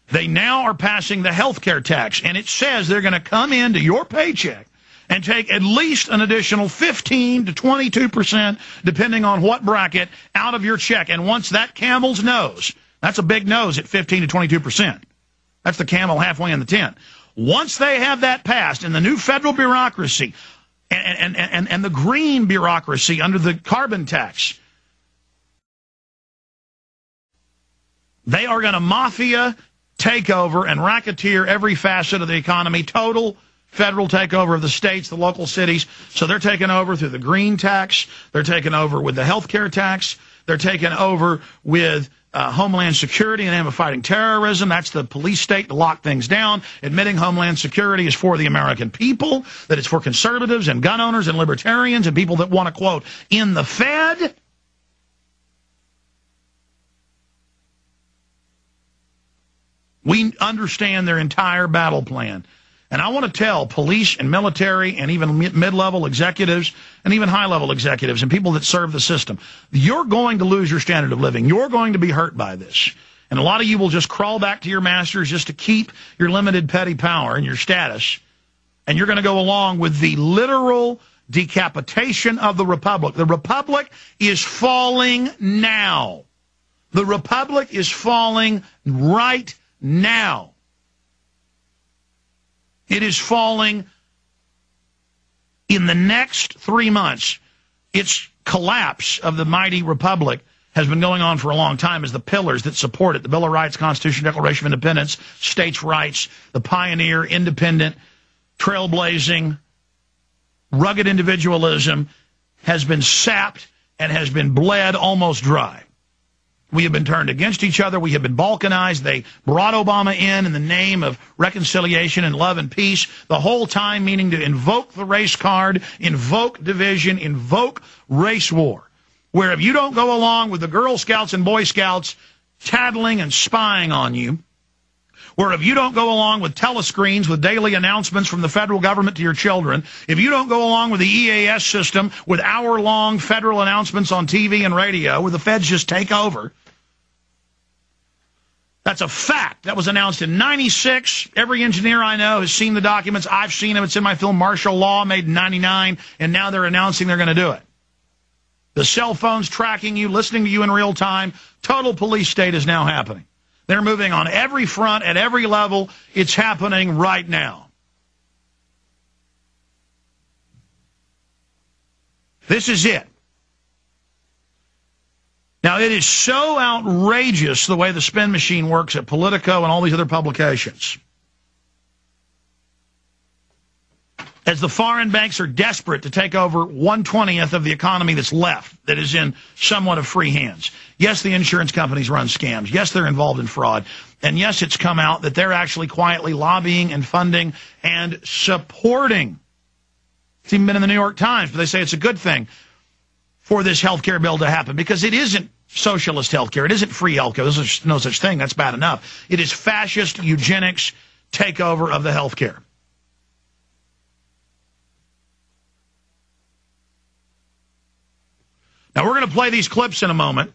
They now are passing the health care tax, and it says they're going to come into your paycheck and take at least an additional 15 to 22%, depending on what bracket, out of your check. And once that camel's nose, that's a big nose at 15 to 22%. That's the camel halfway in the tent. Once they have that passed in the new federal bureaucracy and the green bureaucracy under the carbon tax, they are going to mafia, take over, and racketeer every facet of the economy. Total federal takeover of the states, the local cities. So they're taking over through the green tax. They're taking over with the health care tax. They're taking over with Homeland Security and the name of fighting terrorism. That's the police state to lock things down. Admitting Homeland Security is for the American people, that it's for conservatives and gun owners and libertarians and people that want to, quote, in the Fed. We understand their entire battle plan. And I want to tell police and military and even mid-level executives and even high-level executives and people that serve the system, you're going to lose your standard of living. You're going to be hurt by this. And a lot of you will just crawl back to your masters just to keep your limited petty power and your status. And you're going to go along with the literal decapitation of the republic. The republic is falling now. The republic is falling right now. It is falling in the next 3 months. Its collapse of the mighty republic has been going on for a long time as the pillars that support it, the Bill of Rights, Constitution, Declaration of Independence, states' rights, the pioneer, independent, trailblazing, rugged individualism has been sapped and has been bled almost dry. We have been turned against each other. We have been balkanized. They brought Obama in the name of reconciliation and love and peace, the whole time meaning to invoke the race card, invoke division, invoke race war, where if you don't go along with the Girl Scouts and Boy Scouts tattling and spying on you, where if you don't go along with telescreens with daily announcements from the federal government to your children, if you don't go along with the EAS system with hour-long federal announcements on TV and radio where the feds just take over, that's a fact. That was announced in '96. Every engineer I know has seen the documents. I've seen them. It's in my film Martial Law, made in '99, and now they're announcing they're going to do it. The cell phones tracking you, listening to you in real time. Total police state is now happening. They're moving on every front, at every level. It's happening right now. This is it. Now, it is so outrageous the way the spin machine works at Politico and all these other publications. As the foreign banks are desperate to take over 1/20th of the economy that's left, that is in somewhat of free hands. Yes, the insurance companies run scams. Yes, they're involved in fraud. And yes, it's come out that they're actually quietly lobbying and funding and supporting. It's even been in the New York Times, but they say it's a good thing for this health care bill to happen because it isn't socialist health care. It isn't free health care. There's no such thing. That's bad enough. It is fascist eugenics takeover of the health care. Now, we're going to play these clips in a moment.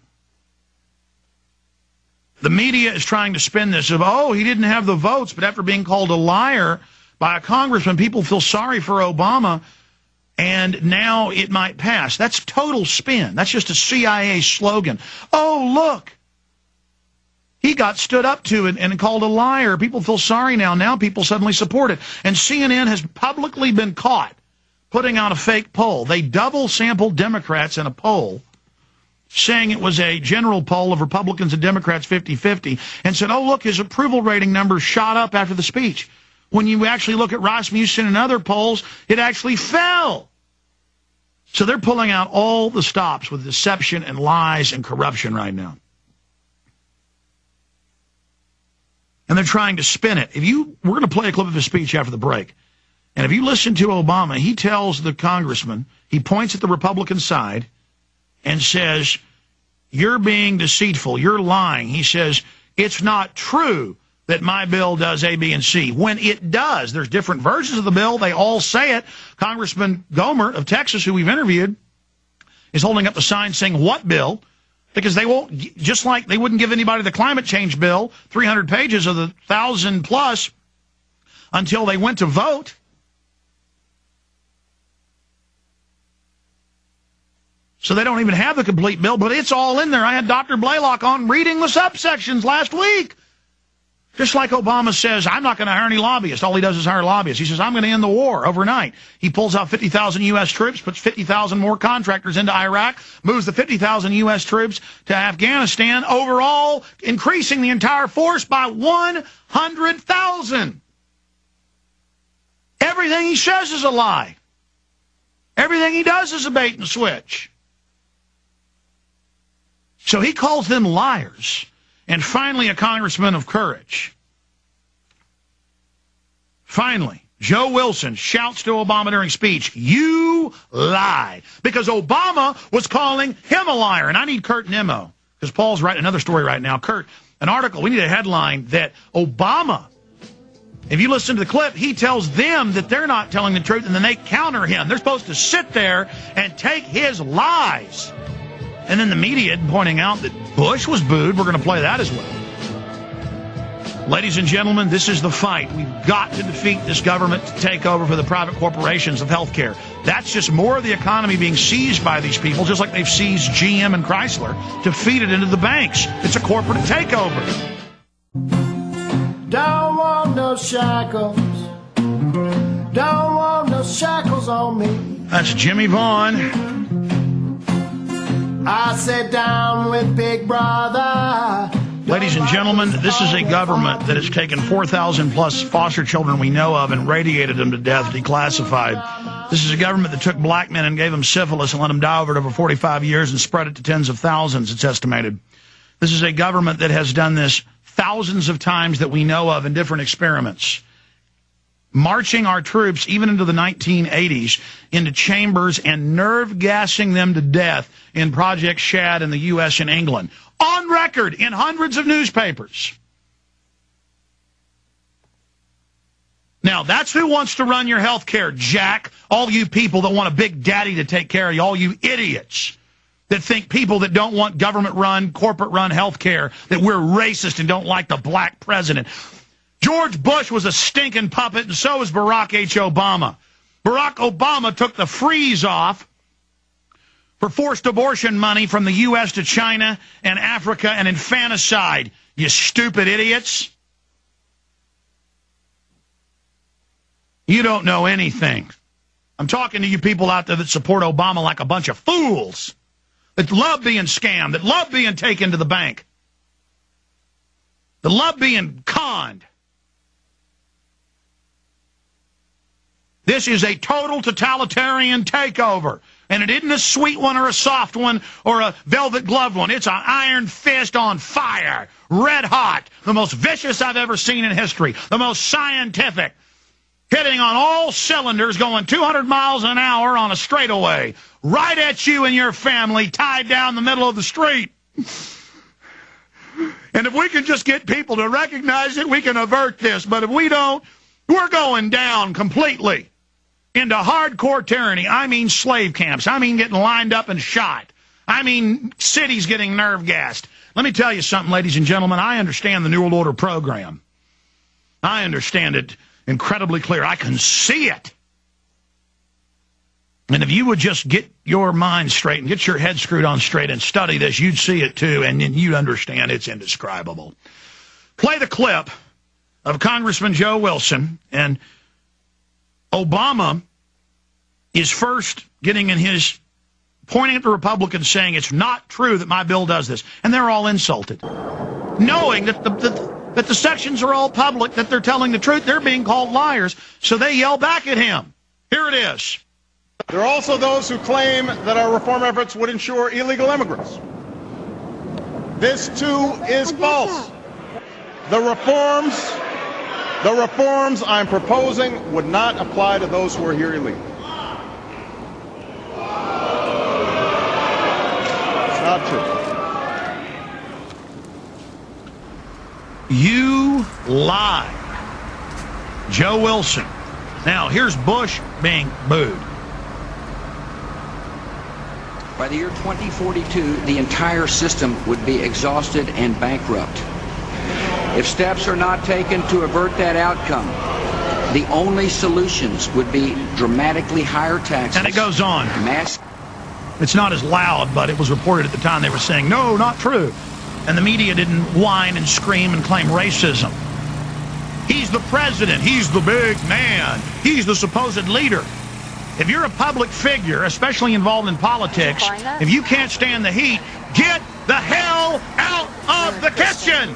The media is trying to spin this of, oh, he didn't have the votes, but after being called a liar by a congressman, people feel sorry for Obama, and now it might pass. That's total spin. That's just a CIA slogan. Oh, look. He got stood up to and called a liar. People feel sorry now. Now people suddenly support it. And CNN has publicly been caught putting out a fake poll. They double-sampled Democrats in a poll, saying it was a general poll of Republicans and Democrats 50-50, and said, oh, look, his approval rating numbers shot up after the speech. When you actually look at Rasmussen and other polls, it actually fell. So they're pulling out all the stops with deception and lies and corruption right now. And they're trying to spin it. We're going to play a clip of his speech after the break. And if you listen to Obama, he tells the congressman, he points at the Republican side and says, you're being deceitful, you're lying. He says, it's not true that my bill does A, B, and C. When it does, there's different versions of the bill. They all say it. Congressman Gohmert of Texas, who we've interviewed, is holding up the sign saying, what bill? Because they won't, just like they wouldn't give anybody the climate change bill, 300 pages of the 1,000 plus, until they went to vote. So they don't even have the complete bill, but it's all in there. I had Dr. Blaylock on reading the subsections last week. Just like Obama says, I'm not going to hire any lobbyists. All he does is hire lobbyists. He says, I'm going to end the war overnight. He pulls out 50,000 U.S. troops, puts 50,000 more contractors into Iraq, moves the 50,000 U.S. troops to Afghanistan, overall increasing the entire force by 100,000. Everything he says is a lie. Everything he does is a bait and switch. So he calls them liars. And finally, a congressman of courage. Finally, Joe Wilson shouts to Obama during speech, "You lie." Because Obama was calling him a liar. And I need Kurt Nimmo, because Paul's writing another story right now. Kurt, an article, we need a headline that Obama, if you listen to the clip, he tells them that they're not telling the truth, and then they counter him. They're supposed to sit there and take his lies. And then the media pointing out that Bush was booed. We're going to play that as well. Ladies and gentlemen, this is the fight. We've got to defeat this government to take over for the private corporations of healthcare. That's just more of the economy being seized by these people, just like they've seized GM and Chrysler to feed it into the banks. It's a corporate takeover. Don't want no shackles. Don't want no shackles on me. That's Jimmy Vaughn. I sit down with Big Brother. Ladies and gentlemen, this is a government that has taken 4,000 plus foster children we know of and radiated them to death, declassified. This is a government that took black men and gave them syphilis and let them die over it over 45 years and spread it to tens of thousands, it's estimated. This is a government that has done this thousands of times that we know of in different experiments. Marching our troops, even into the 1980s, into chambers and nerve gassing them to death in Project Shad in the U.S. and England. On record in hundreds of newspapers. Now, that's who wants to run your health care, Jack. All you people that want a big daddy to take care of you, all you idiots that think people that don't want government-run, corporate-run health care, that we're racist and don't like the black president. George Bush was a stinking puppet, and so was Barack H. Obama. Barack Obama took the freeze off for forced abortion money from the U.S. to China and Africa and infanticide, you stupid idiots. You don't know anything. I'm talking to you people out there that support Obama like a bunch of fools, that love being scammed, that love being taken to the bank, that love being conned. This is a total totalitarian takeover. And it isn't a sweet one or a soft one or a velvet gloved one. It's an iron fist on fire, red hot, the most vicious I've ever seen in history, the most scientific, hitting on all cylinders, going 200 miles an hour on a straightaway, right at you and your family, tied down the middle of the street. And if we can just get people to recognize it, we can avert this. But if we don't, we're going down completely into hardcore tyranny. I mean slave camps. I mean getting lined up and shot. I mean cities getting nerve gassed. Let me tell you something, ladies and gentlemen. I understand the New World Order program. I understand it incredibly clear. I can see it. And if you would just get your mind straight and get your head screwed on straight and study this, you'd see it too, and then you'd understand it's indescribable. Play the clip of Congressman Joe Wilson, and Obama is first getting in his, pointing at the Republicans saying it's not true that my bill does this. And they're all insulted. Knowing that the sections are all public, that they're telling the truth, they're being called liars. So they yell back at him. Here it is. There are also those who claim that our reform efforts would ensure illegal immigrants. This too is false. The reforms I'm proposing would not apply to those who are here illegally. It's not true. You lie. Joe Wilson. Now, here's Bush being booed. By the year 2042, the entire system would be exhausted and bankrupt. If steps are not taken to avert that outcome, the only solutions would be dramatically higher taxes. And it goes on. It's not as loud, but it was reported at the time they were saying, no, not true. And the media didn't whine and scream and claim racism. He's the president. He's the big man. He's the supposed leader. If you're a public figure, especially involved in politics, if you can't stand the heat, get the hell out of the kitchen!